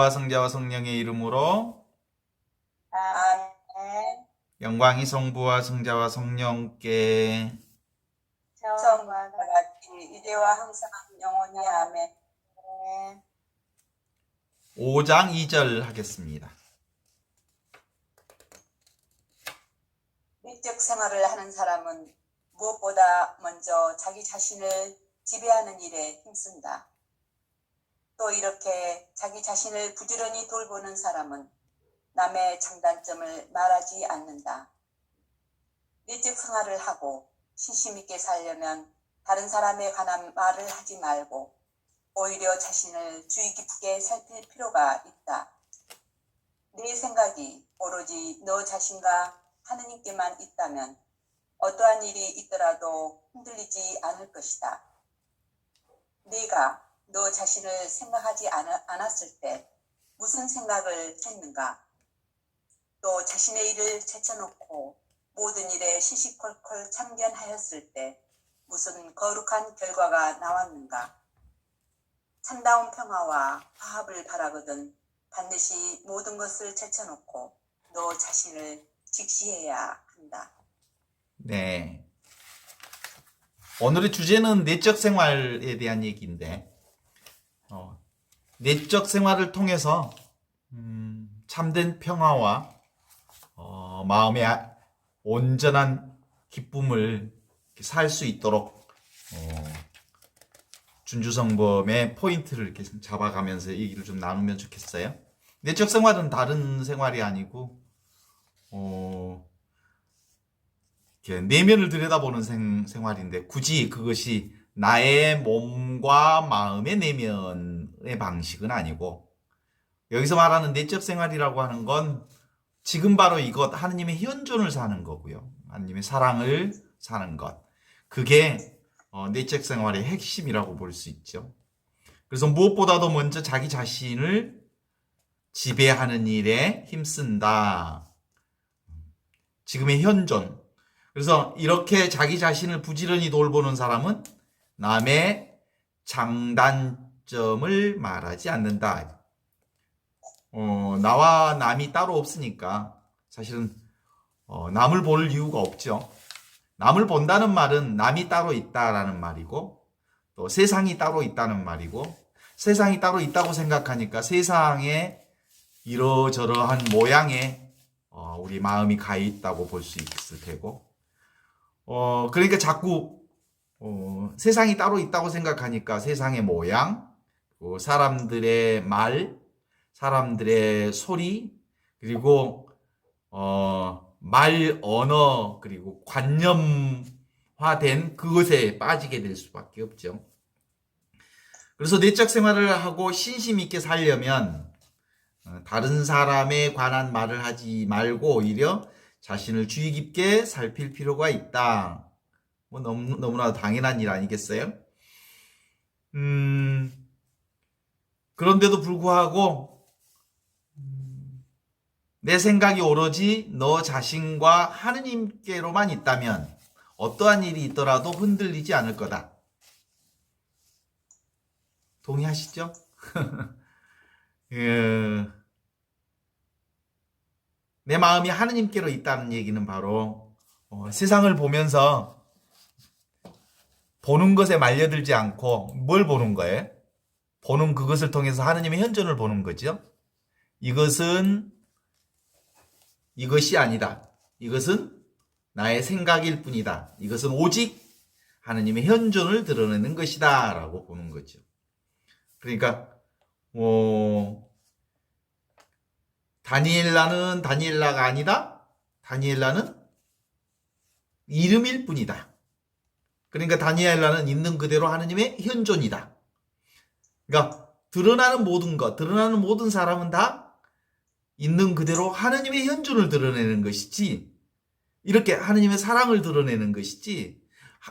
성자와 성령의 이름으로 아멘. 영광이 성부와 성자와 성령께 처음과 같이 이제와 항상 영원히 아멘. 5장 2절 하겠습니다. 미적 생활을 하는 사람은 무엇보다 먼저 자기 자신을 지배하는 일에 힘쓴다. 또 이렇게 자기 자신을 부지런히 돌보는 사람은 남의 장단점을 말하지 않는다. 미적 생활을 하고 신심 있게 살려면 다른 사람에 관한 말을 하지 말고 오히려 자신을 주의 깊게 살필 필요가 있다. 네 생각이 오로지 너 자신과 하느님께만 있다면 어떠한 일이 있더라도 흔들리지 않을 것이다. 네가 너 자신을 생각하지 않았을 때 무슨 생각을 했는가? 또 자신의 일을 제쳐놓고 모든 일에 시시콜콜 참견하였을 때 무슨 거룩한 결과가 나왔는가? 참다운 평화와 화합을 바라거든 반드시 모든 것을 제쳐놓고 너 자신을 직시해야 한다. 네. 오늘의 주제는 내적 생활에 대한 얘기인데, 내적 생활을 통해서 참된 평화와 마음의 온전한 기쁨을 살 수 있도록 준주성범의 포인트를 이렇게 잡아가면서 얘기를 좀 나누면 좋겠어요. 내적 생활은 다른 생활이 아니고 이렇게 내면을 들여다보는 생활인데, 굳이 그것이 나의 몸과 마음의 내면의 방식은 아니고, 여기서 말하는 내적 생활이라고 하는 건 지금 바로 이것, 하느님의 현존을 사는 거고요. 하느님의 사랑을 사는 것. 그게 내적 생활의 핵심이라고 볼 수 있죠. 그래서 무엇보다도 먼저 자기 자신을 지배하는 일에 힘쓴다. 지금의 현존. 그래서 이렇게 자기 자신을 부지런히 돌보는 사람은 남의 장단점을 말하지 않는다. 나와 남이 따로 없으니까 사실은 남을 볼 이유가 없죠. 남을 본다는 말은 남이 따로 있다라는 말이고, 또 세상이 따로 있다는 말이고, 세상이 따로 있다고 생각하니까 세상에 이러저러한 모양에 우리 마음이 가 있다고 볼 수 있을 테고, 그러니까 자꾸 세상이 따로 있다고 생각하니까 세상의 모양, 사람들의 말, 사람들의 소리, 그리고 말, 언어, 그리고 관념화된 그것에 빠지게 될 수밖에 없죠. 그래서 내적 생활을 하고 신심 있게 살려면 다른 사람에 관한 말을 하지 말고 오히려 자신을 주의 깊게 살필 필요가 있다. 뭐 너무나 당연한 일 아니겠어요? 그런데도 불구하고 내 생각이 오로지 너 자신과 하느님께로만 있다면 어떠한 일이 있더라도 흔들리지 않을 거다. 동의하시죠? 내 마음이 하느님께로 있다는 얘기는 바로 세상을 보면서 보는 것에 말려들지 않고 뭘 보는 거예요? 보는 그것을 통해서 하느님의 현존을 보는 거죠. 이것이 아니다. 이것은 나의 생각일 뿐이다. 이것은 오직 하느님의 현존을 드러내는 것이다 라고 보는 거죠. 그러니까 다니엘라는 다니엘라가 아니다. 다니엘라는 이름일 뿐이다. 그러니까 다니엘라는 있는 그대로 하느님의 현존이다. 그러니까 드러나는 모든 것, 드러나는 모든 사람은 다 있는 그대로 하느님의 현존을 드러내는 것이지, 이렇게 하느님의 사랑을 드러내는 것이지,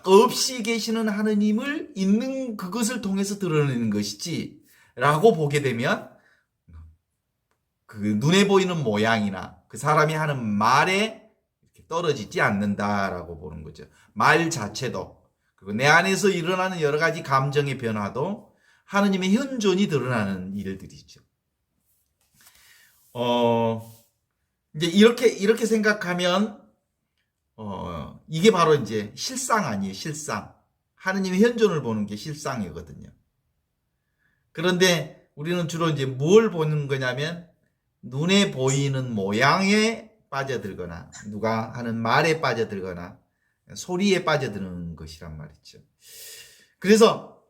없이 계시는 하느님을 있는 그것을 통해서 드러내는 것이지 라고 보게 되면 그 눈에 보이는 모양이나 그 사람이 하는 말에 떨어지지 않는다라고 보는 거죠. 말 자체도, 그리고 내 안에서 일어나는 여러 가지 감정의 변화도 하느님의 현존이 드러나는 일들이죠. 이제 이렇게 생각하면, 이게 바로 이제 실상 아니에요, 실상. 하느님의 현존을 보는 게 실상이거든요. 그런데 우리는 주로 이제 뭘 보는 거냐면, 눈에 보이는 모양에 빠져들거나, 누가 하는 말에 빠져들거나, 소리에 빠져드는 것이란 말이죠. 그래서,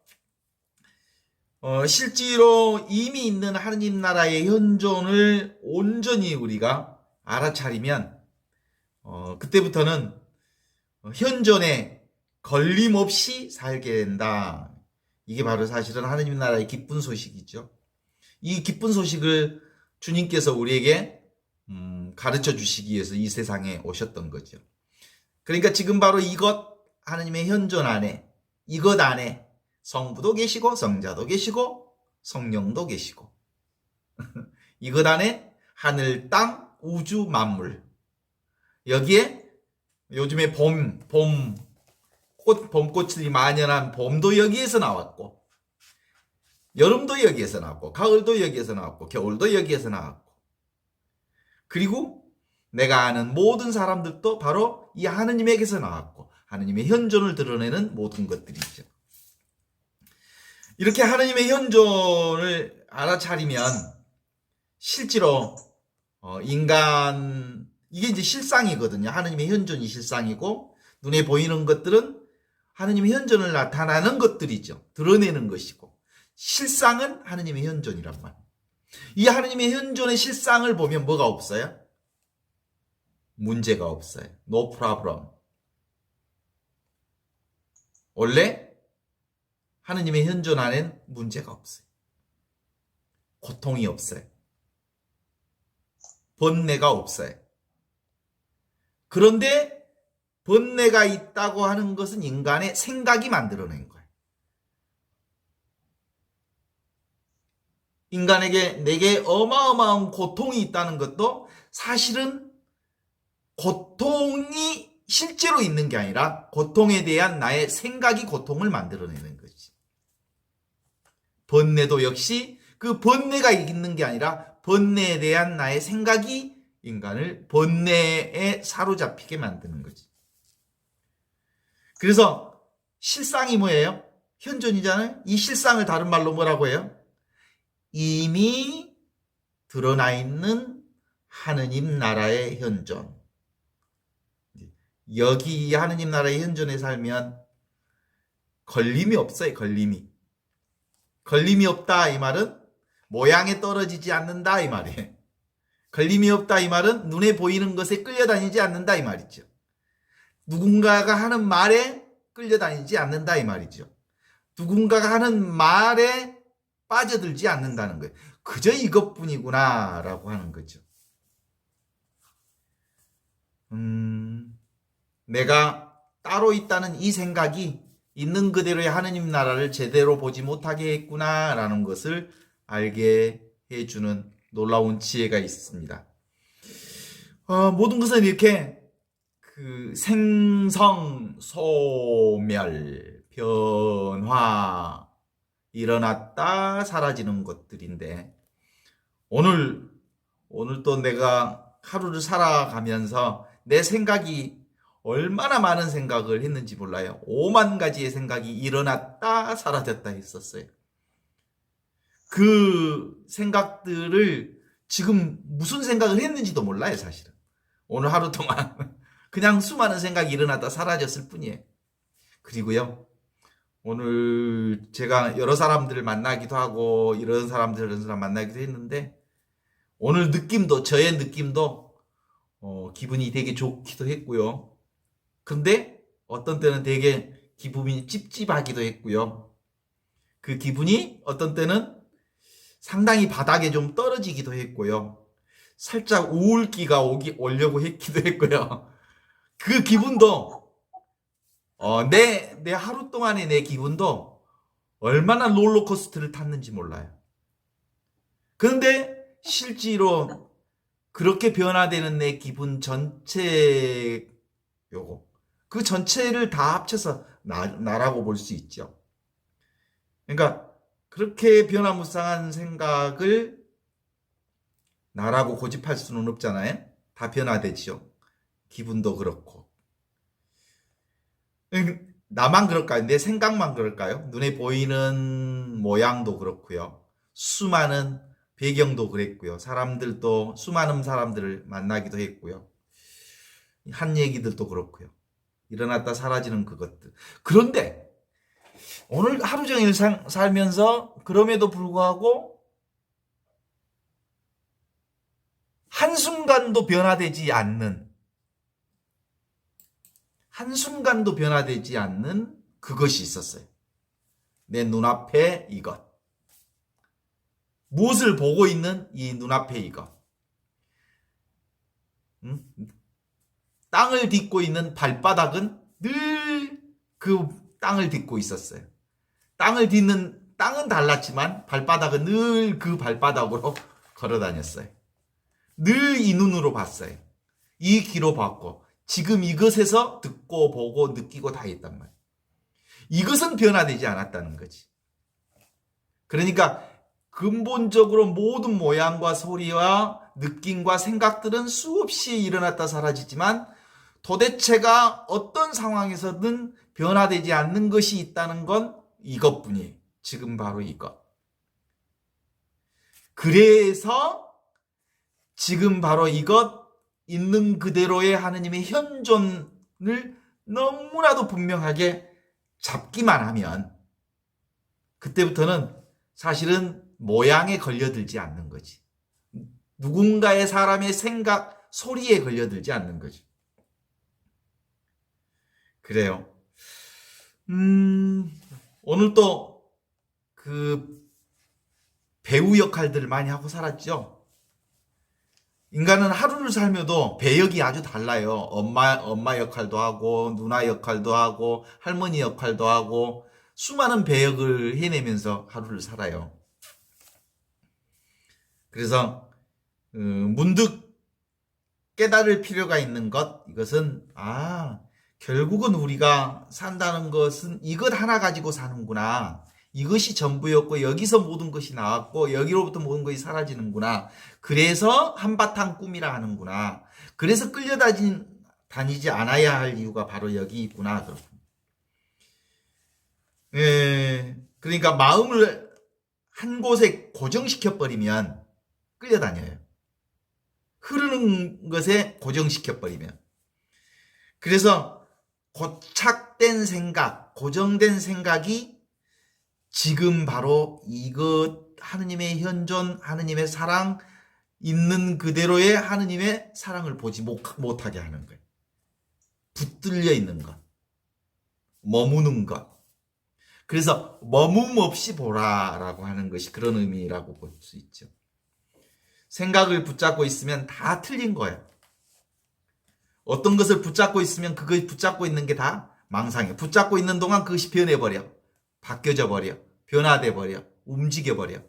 실제로 이미 있는 하느님 나라의 현존을 온전히 우리가 알아차리면, 그때부터는 현존에 걸림없이 살게 된다. 이게 바로 사실은 하느님 나라의 기쁜 소식이죠. 이 기쁜 소식을 주님께서 우리에게 가르쳐 주시기 위해서 이 세상에 오셨던 거죠. 그러니까 지금 바로 이것, 하느님의 현존 안에, 이것 안에 성부도 계시고 성자도 계시고 성령도 계시고 이것 안에 하늘, 땅, 우주, 만물, 여기에 요즘에 봄꽃이 만연한 봄도 여기에서 나왔고, 여름도 여기에서 나왔고, 가을도 여기에서 나왔고, 겨울도 여기에서 나왔고, 그리고 내가 아는 모든 사람들도 바로 이 하느님에게서 나왔고, 하느님의 현존을 드러내는 모든 것들이죠. 이렇게 하느님의 현존을 알아차리면 실제로 이게 이제 실상이거든요. 하느님의 현존이 실상이고, 눈에 보이는 것들은 하느님의 현존을 나타나는 것들이죠. 드러내는 것이고, 실상은 하느님의 현존이란 말이에요. 이 하느님의 현존의 실상을 보면 뭐가 없어요? 문제가 없어요. No problem. 원래 하느님의 현존 안엔 문제가 없어요. 고통이 없어요. 번뇌가 없어요. 그런데 번뇌가 있다고 하는 것은 인간의 생각이 만들어낸 거예요. 내게 어마어마한 고통이 있다는 것도 사실은 고통이 실제로 있는 게 아니라 고통에 대한 나의 생각이 고통을 만들어내는 거지. 번뇌도 역시 그 번뇌가 있는 게 아니라 번뇌에 대한 나의 생각이 인간을 번뇌에 사로잡히게 만드는 거지. 그래서 실상이 뭐예요? 현존이잖아요. 이 실상을 다른 말로 뭐라고 해요? 이미 드러나 있는 하느님 나라의 현존. 여기 하느님 나라의 현존에 살면 걸림이 없어요. 걸림이 없다 이 말은 모양에 떨어지지 않는다 이 말이에요. 걸림이 없다 이 말은 눈에 보이는 것에 끌려다니지 않는다 이 말이죠. 누군가가 하는 말에 끌려다니지 않는다 이 말이죠. 누군가가 하는 말에 빠져들지 않는다는 거예요. 그저 이것뿐이구나 라고 하는 거죠. 내가 따로 있다는 이 생각이 있는 그대로의 하느님 나라를 제대로 보지 못하게 했구나 라는 것을 알게 해주는 놀라운 지혜가 있습니다. 모든 것은 이렇게 생성, 소멸, 변화, 일어났다 사라지는 것들인데, 오늘 또 내가 하루를 살아가면서 내 생각이 얼마나 많은 생각을 했는지 몰라요. 5만 가지의 생각이 일어났다 사라졌다 했었어요. 그 생각들을 지금 무슨 생각을 했는지도 몰라요, 사실은. 오늘 하루 동안 그냥 수많은 생각이 일어났다 사라졌을 뿐이에요. 그리고요, 오늘 제가 여러 사람들을 만나기도 하고 이런 사람 만나기도 했는데, 오늘 저의 느낌도 기분이 되게 좋기도 했고요. 근데 어떤 때는 되게 기분이 찝찝하기도 했고요. 그 기분이 어떤 때는 상당히 바닥에 좀 떨어지기도 했고요. 살짝 우울기가 오려고 했기도 했고요. 그 기분도 내 하루 동안의 내 기분도 얼마나 롤러코스터를 탔는지 몰라요. 그런데 실제로 그렇게 변화되는 내 기분 전체 그 전체를 다 합쳐서 나라고 볼 수 있죠. 그러니까 그렇게 변화무쌍한 생각을 나라고 고집할 수는 없잖아요. 다 변화되죠. 기분도 그렇고. 나만 그럴까요? 내 생각만 그럴까요? 눈에 보이는 모양도 그렇고요. 수많은 배경도 그랬고요. 사람들도 수많은 사람들을 만나기도 했고요. 한 얘기들도 그렇고요. 일어났다 사라지는 그것들. 그런데 오늘 하루 종일 살면서 그럼에도 불구하고 한순간도 변화되지 않는 그것이 있었어요. 내 눈앞에 이것. 무엇을 보고 있는 이 눈앞에 이것. 땅을 딛고 있는 발바닥은 늘 그 땅을 딛고 있었어요. 땅은 달랐지만 발바닥은 늘 그 발바닥으로 걸어 다녔어요. 늘 이 눈으로 봤어요. 이 귀로 봤고, 지금 이것에서 듣고 보고 느끼고 다 했단 말이에요. 이것은 변화되지 않았다는 거지. 그러니까 근본적으로 모든 모양과 소리와 느낌과 생각들은 수없이 일어났다 사라지지만 도대체가 어떤 상황에서든 변화되지 않는 것이 있다는 건 이것뿐이에요. 지금 바로 이것. 그래서 지금 바로 이것 있는 그대로의 하느님의 현존을 너무나도 분명하게 잡기만 하면 그때부터는 사실은 모양에 걸려들지 않는 거지. 누군가의 사람의 생각, 소리에 걸려들지 않는 거지. 그래요. 오늘 또 그 배우 역할들을 많이 하고 살았죠. 인간은 하루를 살며도 배역이 아주 달라요. 엄마 역할도 하고, 누나 역할도 하고, 할머니 역할도 하고, 수많은 배역을 해내면서 하루를 살아요. 그래서 문득 깨달을 필요가 있는 것, 이것은 결국은 우리가 산다는 것은 이것 하나 가지고 사는구나. 이것이 전부였고 여기서 모든 것이 나왔고 여기로부터 모든 것이 사라지는구나. 그래서 한바탕 꿈이라 하는구나. 그래서 끌려다니지 않아야 할 이유가 바로 여기 있구나. 그러니까 마음을 한 곳에 고정시켜버리면 끌려다녀요. 흐르는 것에 고정시켜버리면. 그래서 고착된 생각, 고정된 생각이 지금 바로 이것 하느님의 현존, 하느님의 사랑, 있는 그대로의 하느님의 사랑을 보지 못하게 하는 거예요. 붙들려 있는 것, 머무는 것. 그래서 머문 없이 보라라고 하는 것이 그런 의미라고 볼 수 있죠. 생각을 붙잡고 있으면 다 틀린 거예요. 어떤 것을 붙잡고 있으면 그걸 붙잡고 있는 게 다 망상이에요. 붙잡고 있는 동안 그것이 변해버려. 바뀌어져 버려. 변화돼 버려. 움직여 버려.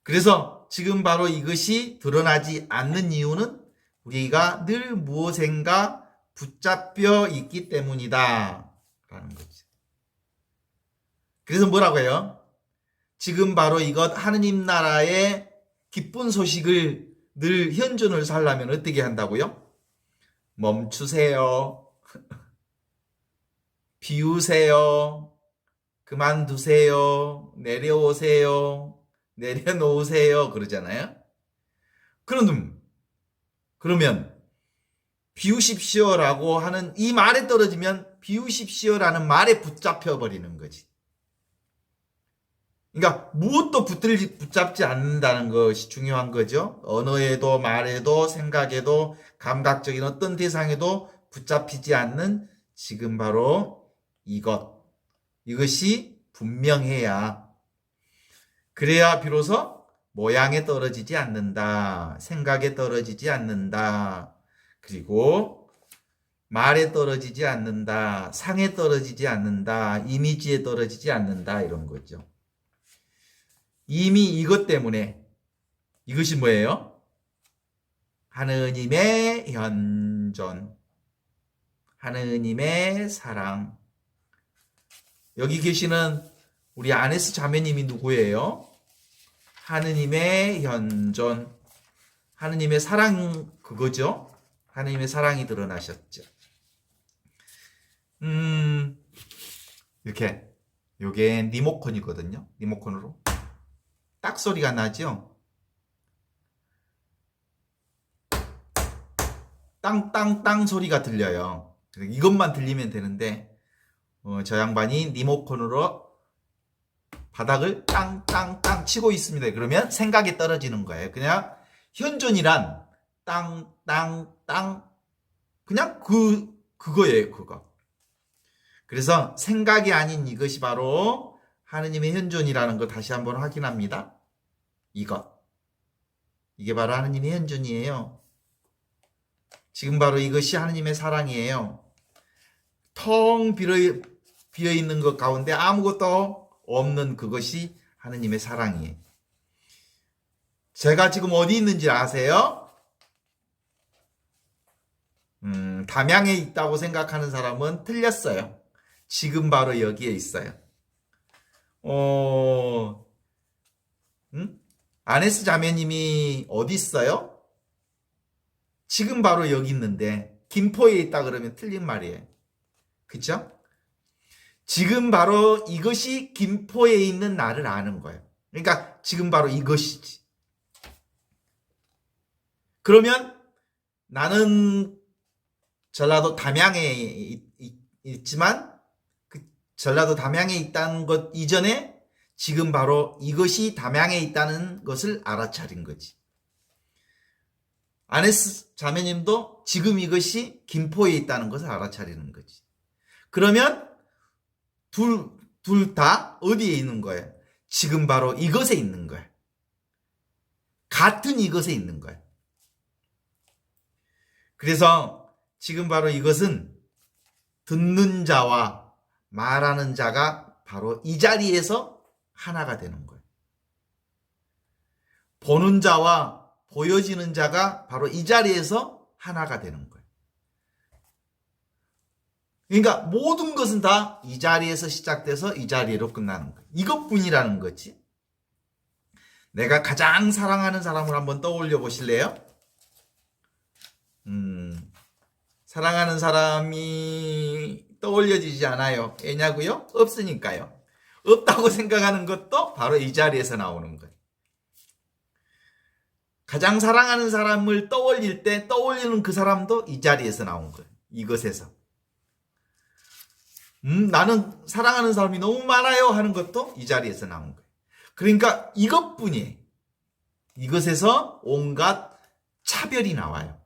그래서 지금 바로 이것이 드러나지 않는 이유는 우리가 늘 무엇인가 붙잡혀 있기 때문이다. 라는 거죠. 그래서 뭐라고 해요? 지금 바로 이것 하느님 나라의 기쁜 소식을 늘 현존을 살려면 어떻게 한다고요? 멈추세요. 비우세요. 그만두세요. 내려오세요. 내려놓으세요. 그러잖아요. 그러면 비우십시오라고 하는 이 말에 떨어지면 비우십시오라는 말에 붙잡혀 버리는 거지. 그러니까 무엇도 붙잡지 않는다는 것이 중요한 거죠. 언어에도 말에도 생각에도 감각적인 어떤 대상에도 붙잡히지 않는 지금 바로 이것이 분명해야 그래야 비로소 모양에 떨어지지 않는다. 생각에 떨어지지 않는다. 그리고 말에 떨어지지 않는다. 상에 떨어지지 않는다. 이미지에 떨어지지 않는다. 이런 거죠. 이미 이것 때문에 이것이 뭐예요? 하느님의 현존, 하느님의 사랑. 여기 계시는 우리 아네스 자매님이 누구예요? 하느님의 현존, 하느님의 사랑 그거죠. 하느님의 사랑이 드러나셨죠. 이렇게 요게 리모컨이거든요. 리모컨으로 딱 소리가 나죠. 땅땅땅 소리가 들려요. 이것만 들리면 되는데 저 양반이 리모컨으로 바닥을 땅땅땅 치고 있습니다. 그러면 생각이 떨어지는 거예요. 그냥 현존이란 땅땅땅 그냥 그거예요. 그거. 그래서 생각이 아닌 이것이 바로 하느님의 현존이라는 거 다시 한번 확인합니다. 이게 바로 하느님의 현존이에요. 지금 바로 이것이 하느님의 사랑이에요. 텅 비어 있는 것 가운데 아무것도 없는 그것이 하느님의 사랑이에요. 제가 지금 어디 있는지 아세요? 담양에 있다고 생각하는 사람은 틀렸어요. 지금 바로 여기에 있어요. 아네스 자매님이 어디 있어요? 지금 바로 여기 있는데 김포에 있다 그러면 틀린 말이에요. 그쵸? 지금 바로 이것이 김포에 있는 나를 아는 거예요. 그러니까 지금 바로 이것이지. 그러면 나는 전라도 담양에 있지만 그 전라도 담양에 있다는 것 이전에 지금 바로 이것이 담양에 있다는 것을 알아차린 거지. 아네스 자매님도 지금 이것이 김포에 있다는 것을 알아차리는 거지. 그러면 둘 다 어디에 있는 거예요? 지금 바로 이것에 있는 거예요. 같은 이것에 있는 거예요. 그래서 지금 바로 이것은 듣는 자와 말하는 자가 바로 이 자리에서 하나가 되는 거예요. 보는 자와 보여지는 자가 바로 이 자리에서 하나가 되는 거예요. 그러니까 모든 것은 다 이 자리에서 시작돼서 이 자리로 끝나는 거예요. 이것뿐이라는 거지. 내가 가장 사랑하는 사람을 한번 떠올려 보실래요? 사랑하는 사람이 떠올려지지 않아요. 왜냐고요? 없으니까요. 없다고 생각하는 것도 바로 이 자리에서 나오는 거예요. 가장 사랑하는 사람을 떠올릴 때 떠올리는 그 사람도 이 자리에서 나온 거예요. 이것에서. 나는 사랑하는 사람이 너무 많아요 하는 것도 이 자리에서 나온 거예요. 그러니까 이것뿐이에요. 이것에서 온갖 차별이 나와요.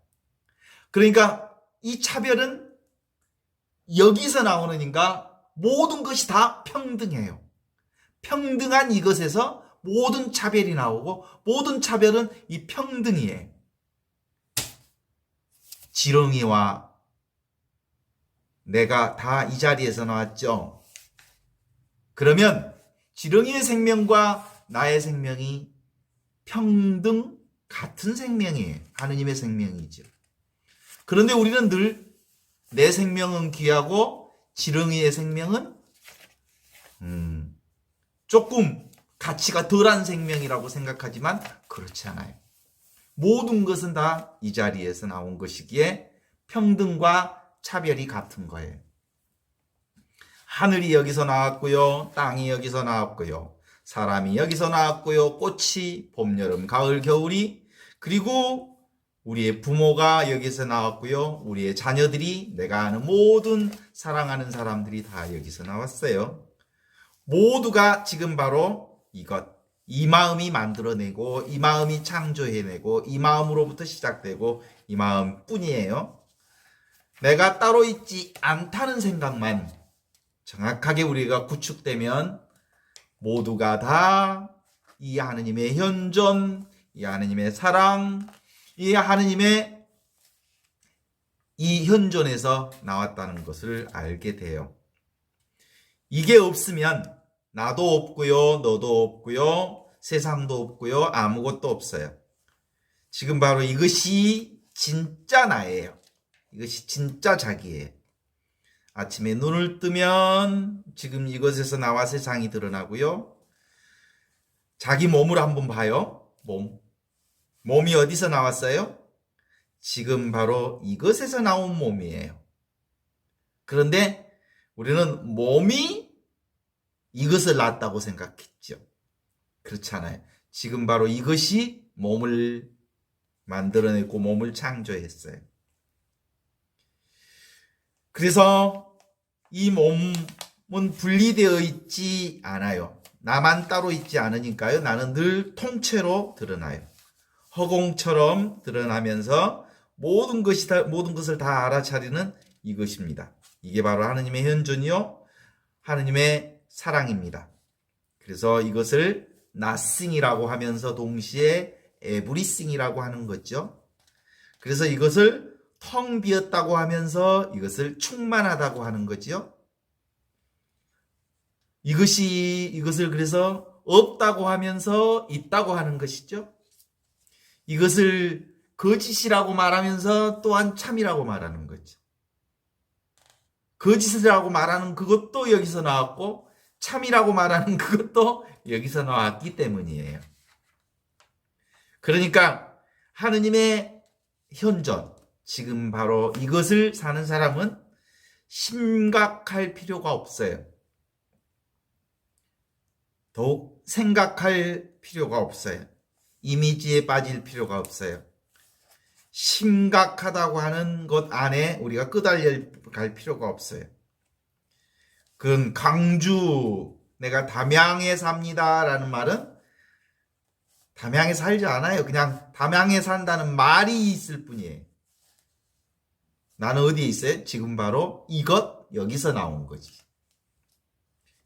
그러니까 이 차별은 여기서 나오는니까 모든 것이 다 평등해요. 평등한 이것에서 모든 차별이 나오고 모든 차별은 이 평등이에요. 지렁이와 내가 다 이 자리에서 나왔죠. 그러면 지렁이의 생명과 나의 생명이 평등 같은 생명이에요. 하느님의 생명이죠. 그런데 우리는 늘 내 생명은 귀하고 지렁이의 생명은 조금 가치가 덜한 생명이라고 생각하지만 그렇지 않아요. 모든 것은 다 이 자리에서 나온 것이기에 평등과 차별이 같은 거예요. 하늘이 여기서 나왔고요. 땅이 여기서 나왔고요. 사람이 여기서 나왔고요. 꽃이 봄, 여름, 가을, 겨울이 그리고 우리의 부모가 여기서 나왔고요. 우리의 자녀들이 내가 아는 모든 사랑하는 사람들이 다 여기서 나왔어요. 모두가 지금 바로 이 마음이 만들어내고 이 마음이 창조해내고 이 마음으로부터 시작되고 이 마음뿐이에요. 내가 따로 있지 않다는 생각만 정확하게 우리가 구축되면 모두가 다 이 하느님의 현존, 이 하느님의 사랑, 이 하느님의 이 현존에서 나왔다는 것을 알게 돼요. 이게 없으면 나도 없고요, 너도 없고요, 세상도 없고요, 아무것도 없어요. 지금 바로 이것이 진짜 나예요. 이것이 진짜 자기예요. 아침에 눈을 뜨면 지금 이것에서 나와 세상이 드러나고요. 자기 몸을 한번 봐요. 몸이 어디서 나왔어요? 지금 바로 이것에서 나온 몸이에요. 그런데 우리는 몸이 이것을 낳았다고 생각했죠. 그렇잖아요. 지금 바로 이것이 몸을 만들어냈고 몸을 창조했어요. 그래서 이 몸은 분리되어 있지 않아요. 나만 따로 있지 않으니까요. 나는 늘 통째로 드러나요. 허공처럼 드러나면서 모든 것을 다 알아차리는 이것입니다. 이게 바로 하느님의 현존이요, 하느님의 사랑입니다. 그래서 이것을 nothing이라고 하면서 동시에 everything이라고 하는 거죠. 그래서 이것을 텅 비었다고 하면서 이것을 충만하다고 하는 거죠. 이것을 그래서 없다고 하면서 있다고 하는 것이죠. 이것을 거짓이라고 말하면서 또한 참이라고 말하는 거죠. 거짓이라고 말하는 그것도 여기서 나왔고 참이라고 말하는 그것도 여기서 나왔기 때문이에요. 그러니까 하느님의 현존, 지금 바로 이것을 사는 사람은 심각할 필요가 없어요. 더욱 생각할 필요가 없어요. 이미지에 빠질 필요가 없어요. 심각하다고 하는 것 안에 우리가 끄달려 갈 필요가 없어요. 그건 강주, 내가 담양에 삽니다 라는 말은 담양에 살지 않아요. 그냥 담양에 산다는 말이 있을 뿐이에요. 나는 어디에 있어요? 지금 바로 이것, 여기서 나온 거지.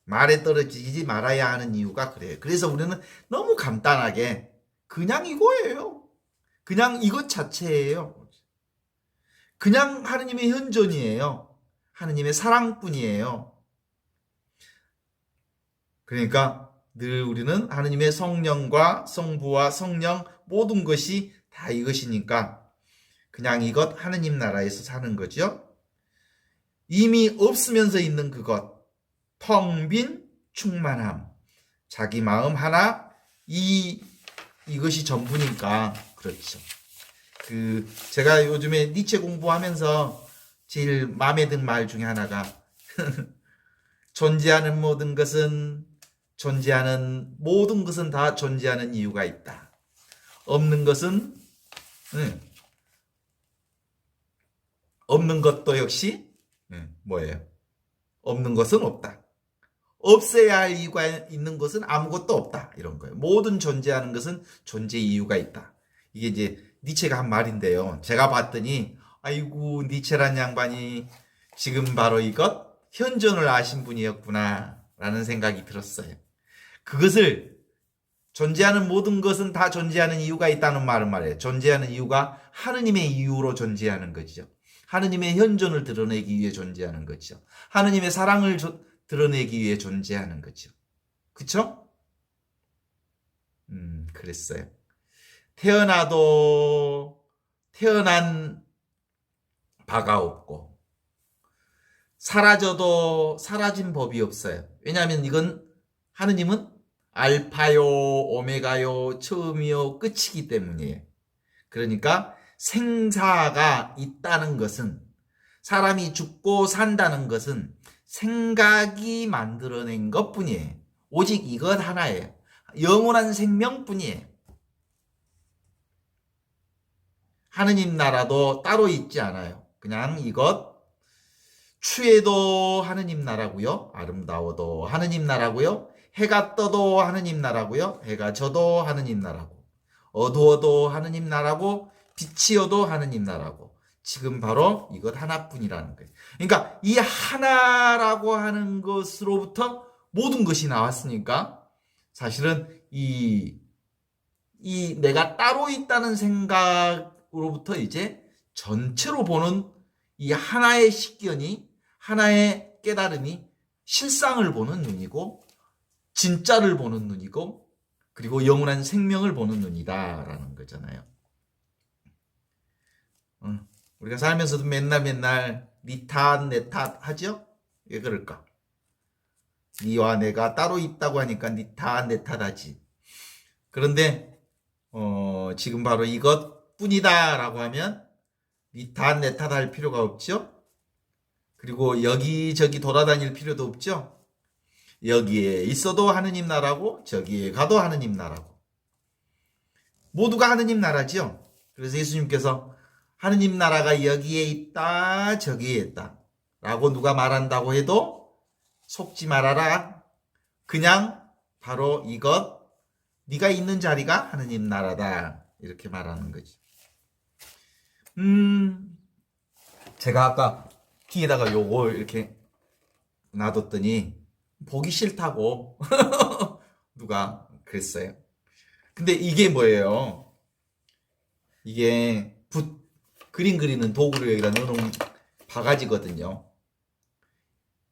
말에 떨어지지 말아야 하는 이유가 그래요. 그래서 우리는 너무 간단하게 그냥 이거예요. 그냥 이것 자체예요. 그냥 하느님의 현존이에요. 하느님의 사랑뿐이에요. 그러니까 늘 우리는 하느님의 성령과 성부와 성령 모든 것이 다 이것이니까 그냥 이것 하느님 나라에서 사는 거죠. 이미 없으면서 있는 그것, 텅 빈 충만함, 자기 마음 하나, 이것이 전부니까 그렇죠. 제가 요즘에 니체 공부하면서 제일 마음에 든 말 중에 하나가 존재하는 모든 것은 다 존재하는 이유가 있다. 없는 것은 없는 것도 역시 뭐예요? 없는 것은 없다. 없어야 할 이유가 있는 것은 아무것도 없다. 이런 거예요. 모든 존재하는 것은 존재 이유가 있다. 이게 이제 니체가 한 말인데요. 제가 봤더니 아이고 니체란 양반이 지금 바로 이것 현존을 아신 분이었구나 라는 생각이 들었어요. 그것을 존재하는 모든 것은 다 존재하는 이유가 있다는 말은 말이에요. 존재하는 이유가 하느님의 이유로 존재하는 거죠. 하느님의 현존을 드러내기 위해 존재하는 거죠. 하느님의 사랑을 드러내기 위해 존재하는 거죠. 그쵸? 그랬어요. 태어난 바가 없고 사라져도 사라진 법이 없어요. 왜냐하면 하느님은 알파요 오메가요 처음이요 끝이기 때문이에요. 그러니까 생사가 있다는 것은, 사람이 죽고 산다는 것은 생각이 만들어낸 것뿐이에요. 오직 이것 하나예요. 영원한 생명뿐이에요. 하느님 나라도 따로 있지 않아요. 그냥 이것, 추해도 하느님 나라고요. 아름다워도 하느님 나라고요. 해가 떠도 하느님 나라고요. 해가 져도 하느님 나라고. 어두워도 하느님 나라고, 빛이어도 하느님 나라고. 지금 바로 이것 하나뿐이라는 거예요. 그러니까 이 하나라고 하는 것으로부터 모든 것이 나왔으니까 사실은 이 내가 따로 있다는 생각으로부터 이제 전체로 보는 이 하나의 식견이, 하나의 깨달음이 실상을 보는 눈이고 진짜를 보는 눈이고 그리고 영원한 생명을 보는 눈이다라는 거잖아요. 우리가 살면서도 맨날 니 탓, 내 탓 하죠? 왜 그럴까? 니와 내가 따로 있다고 하니까 니 탓, 내 탓 하지. 그런데 지금 바로 이것뿐이다라고 하면 니 탓 내 탓 할 필요가 없죠. 그리고 여기저기 돌아다닐 필요도 없죠. 여기에 있어도 하느님 나라고 저기에 가도 하느님 나라고 모두가 하느님 나라죠. 그래서 예수님께서 하느님 나라가 여기에 있다 저기에 있다 라고 누가 말한다고 해도 속지 말아라. 그냥 바로 이것 네가 있는 자리가 하느님 나라다 이렇게 말하는 거지. 제가 아까 뒤에다가 요걸 이렇게 놔뒀더니 보기 싫다고 누가 그랬어요. 근데 이게 뭐예요? 이게 그림 그리는 도구를 여기다 넣어놓은 바가지거든요.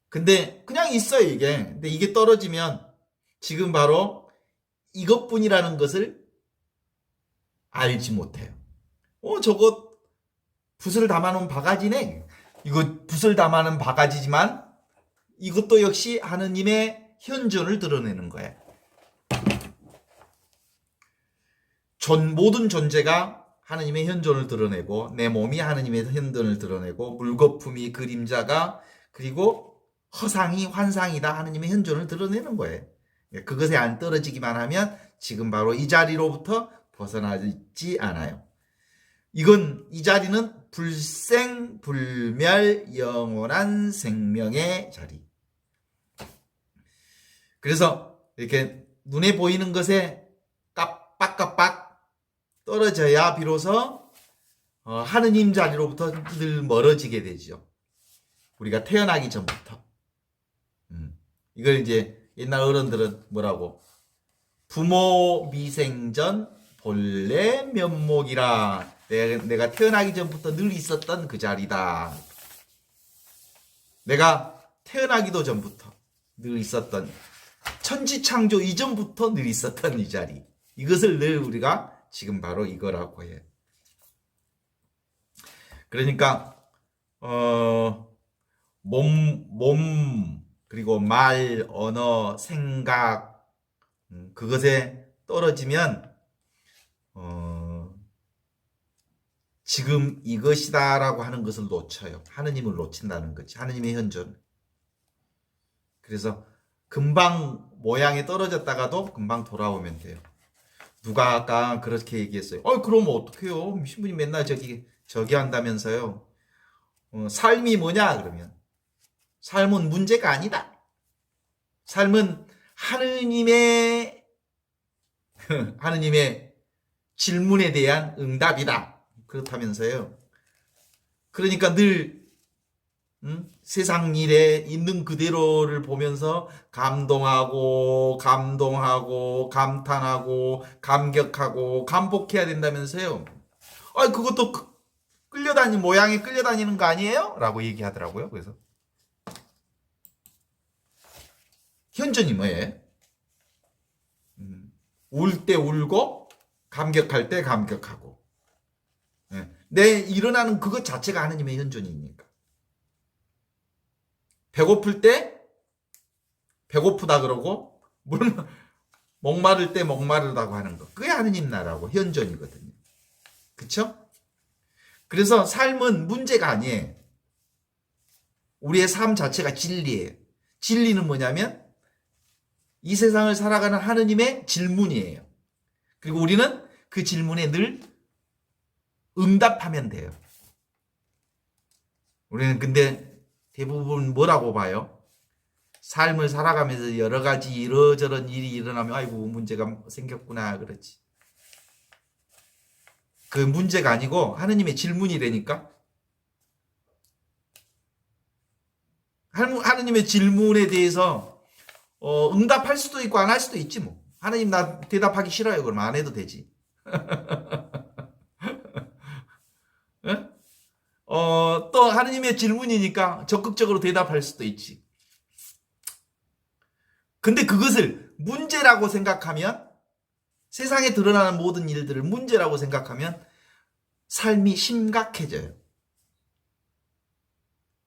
근데 그냥 있어요 이게. 근데 이게 떨어지면 지금 바로 이것뿐이라는 것을 알지 못해요. 저거 붓을 담아놓은 바가지네. 이거 붓을 담아놓은 바가지지만 이것도 역시 하느님의 현존을 드러내는 거예요. 모든 존재가 하느님의 현존을 드러내고 내 몸이 하느님의 현존을 드러내고 물거품이 그림자가 그리고 허상이 환상이다 하느님의 현존을 드러내는 거예요. 그것에 안 떨어지기만 하면 지금 바로 이 자리로부터 벗어나지 않아요. 이 자리는 불생 불멸 영원한 생명의 자리. 그래서 이렇게 눈에 보이는 것에 깜빡깜빡 떨어져야 비로소 하느님 자리로부터 늘 멀어지게 되죠. 우리가 태어나기 전부터. 이걸 이제 옛날 어른들은 뭐라고? 부모 미생전 본래 면목이라. 내가 태어나기 전부터 늘 있었던 그 자리다. 내가 태어나기도 전부터 늘 있었던 천지창조 이전부터 늘 있었던 이 자리. 이것을 늘 우리가 지금 바로 이거라고 해요. 그러니까 몸 그리고 말, 언어, 생각 그것에 떨어지면 지금 이것이다라고 하는 것을 놓쳐요. 하느님을 놓친다는 거지. 하느님의 현존. 그래서 금방 모양에 떨어졌다가도 금방 돌아오면 돼요. 누가 아까 그렇게 얘기했어요. 그럼 어떡해요? 신부님 맨날 저기 한다면서요. 삶이 뭐냐 그러면 삶은 문제가 아니다. 삶은 하느님의 질문에 대한 응답이다. 그렇다면서요. 그러니까 늘 세상 일에 있는 그대로를 보면서 감동하고 감탄하고 감격하고 감복해야 된다면서요. 그것도 모양에 끌려다니는 거 아니에요? 라고 얘기하더라고요. 그래서 현존이 뭐예요? 울 때 울고 감격할 때 감격하고 내 일어나는 그것 자체가 하느님의 현존이니까. 배고플 때 배고프다 그러고 목마를 때 목마르다고 하는 거. 그게 하느님 나라고 현존이거든요. 그쵸? 그래서 삶은 문제가 아니에요. 우리의 삶 자체가 진리예요. 진리는 뭐냐면 이 세상을 살아가는 하느님의 질문이에요. 그리고 우리는 그 질문에 늘 응답하면 돼요. 우리는 근데 대부분 뭐라고 봐요? 삶을 살아가면서 여러 가지 이러저런 일이 일어나면 아이고 문제가 생겼구나 그렇지. 그 문제가 아니고 하느님의 질문이라니까. 하느님의 질문에 대해서 응답할 수도 있고 안 할 수도 있지 뭐. 하느님 나 대답하기 싫어요. 그럼 안 해도 되지. 또 하느님의 질문이니까 적극적으로 대답할 수도 있지. 근데 그것을 문제라고 생각하면 세상에 드러나는 모든 일들을 문제라고 생각하면 삶이 심각해져요.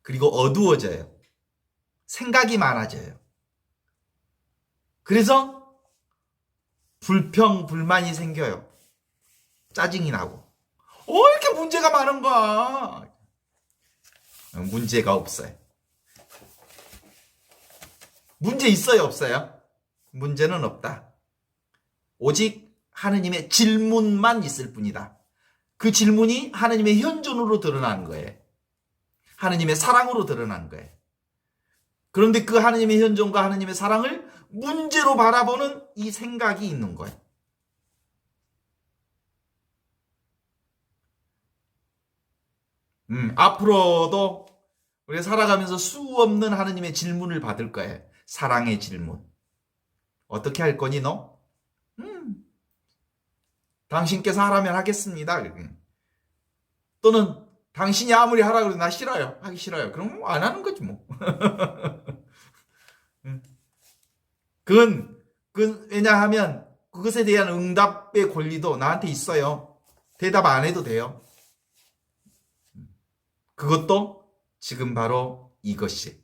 그리고 어두워져요. 생각이 많아져요. 그래서 불만이 생겨요. 짜증이 나고. 이렇게 문제가 많은가? 문제가 없어요. 문제 있어요, 없어요? 문제는 없다. 오직 하느님의 질문만 있을 뿐이다. 그 질문이 하느님의 현존으로 드러나는 거예요. 하느님의 사랑으로 드러나는 거예요. 그런데 그 하느님의 현존과 하느님의 사랑을 문제로 바라보는 이 생각이 있는 거예요. 앞으로도 우리가 살아가면서 수 없는 하느님의 질문을 받을 거예요. 사랑의 질문. 어떻게 할 거니 너? 당신께서 하라면 하겠습니다. 또는 당신이 아무리 하라 그래도 나 싫어요. 하기 싫어요. 그럼 안 하는 거지 뭐. 그건 왜냐하면 그것에 대한 응답의 권리도 나한테 있어요. 대답 안 해도 돼요. 그것도 지금 바로 이것이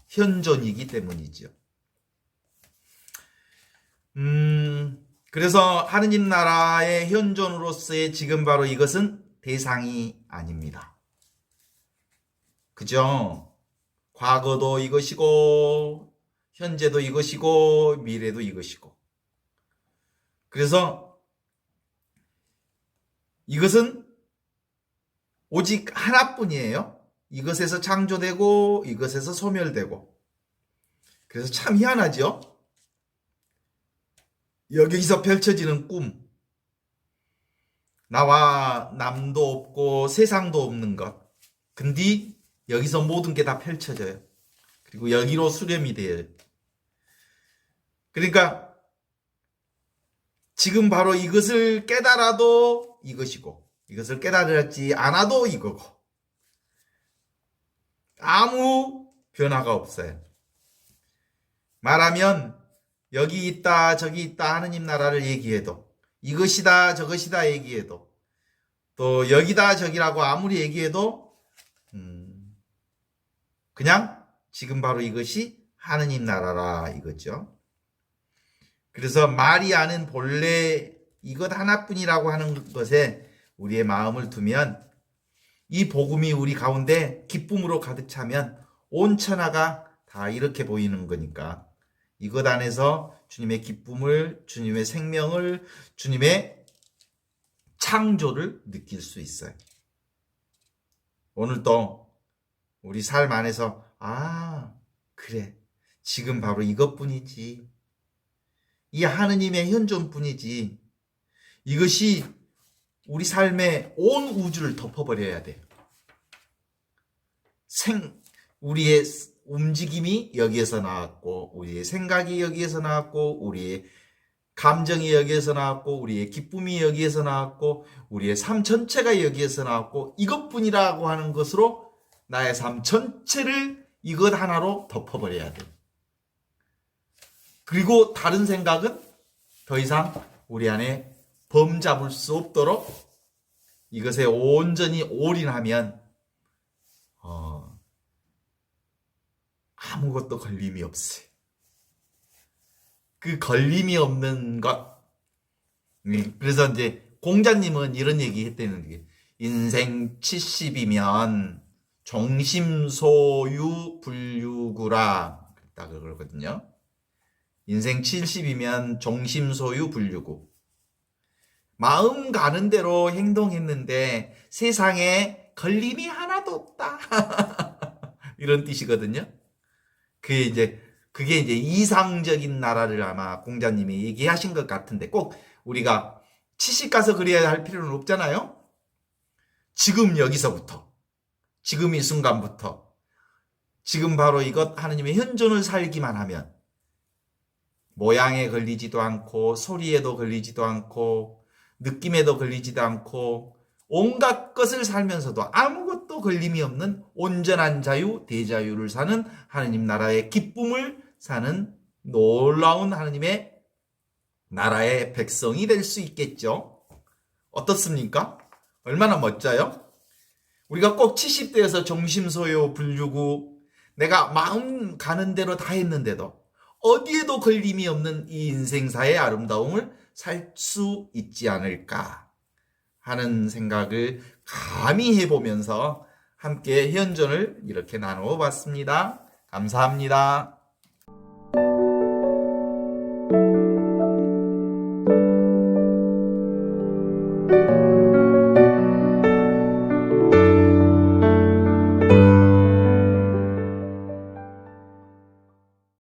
현존이기 때문이죠. 그래서 하느님 나라의 현존으로서의 지금 바로 이것은 대상이 아닙니다. 그죠? 과거도 이것이고 현재도 이것이고 미래도 이것이고. 그래서 이것은 오직 하나뿐이에요. 이것에서 창조되고 이것에서 소멸되고. 그래서 참 희한하죠? 여기서 펼쳐지는 꿈. 나와 남도 없고 세상도 없는 것. 근데 여기서 모든 게 다 펼쳐져요. 그리고 여기로 수렴이 돼요. 그러니까 지금 바로 이것을 깨달아도 이것이고 이것을 깨달지 않아도 이거고 아무 변화가 없어요. 말하면 여기 있다 저기 있다 하느님 나라를 얘기해도 이것이다 저것이다 얘기해도 또 여기다 저기라고 아무리 얘기해도 그냥 지금 바로 이것이 하느님 나라라 이거죠. 그래서 마리아는 본래 이것 하나뿐이라고 하는 것에 우리의 마음을 두면 이 복음이 우리 가운데 기쁨으로 가득 차면 온 천하가 다 이렇게 보이는 거니까 이것 안에서 주님의 기쁨을, 주님의 생명을, 주님의 창조를 느낄 수 있어요. 오늘도 우리 삶 안에서 그래 지금 바로 이것뿐이지 이 하느님의 현존뿐이지 이것이 우리 삶의 온 우주를 덮어버려야 돼요. 우리의 움직임이 여기에서 나왔고 우리의 생각이 여기에서 나왔고 우리의 감정이 여기에서 나왔고 우리의 기쁨이 여기에서 나왔고 우리의 삶 전체가 여기에서 나왔고 이것뿐이라고 하는 것으로 나의 삶 전체를 이것 하나로 덮어버려야 돼요. 그리고 다른 생각은 더 이상 우리 안에 범잡을 수 없도록 이것에 온전히 올인하면 아무것도 걸림이 없어요. 그 걸림이 없는 것. 그래서 이제 공자님은 이런 얘기 했다는 게 인생 70이면 종심소유 불유구라 딱 그러거든요. 인생 70이면 종심소유 불유구. 마음 가는 대로 행동했는데 세상에 걸림이 하나도 없다. 이런 뜻이거든요. 그게 이제 이상적인 나라를 아마 공자님이 얘기하신 것 같은데 꼭 우리가 70 가서 그래야 할 필요는 없잖아요. 지금 여기서부터, 지금 이 순간부터, 지금 바로 이것 하느님의 현존을 살기만 하면 모양에 걸리지도 않고 소리에도 걸리지도 않고 느낌에도 걸리지도 않고 온갖 것을 살면서도 아무것도 걸림이 없는 온전한 자유, 대자유를 사는 하느님 나라의 기쁨을 사는 놀라운 하느님의 나라의 백성이 될 수 있겠죠. 어떻습니까? 얼마나 멋져요? 우리가 꼭 70대에서 종심소요 불유구 내가 마음 가는 대로 다 했는데도 어디에도 걸림이 없는 이 인생사의 아름다움을 살 수 있지 않을까 하는 생각을 감히 해보면서 함께 현전을 이렇게 나누어 봤습니다. 감사합니다.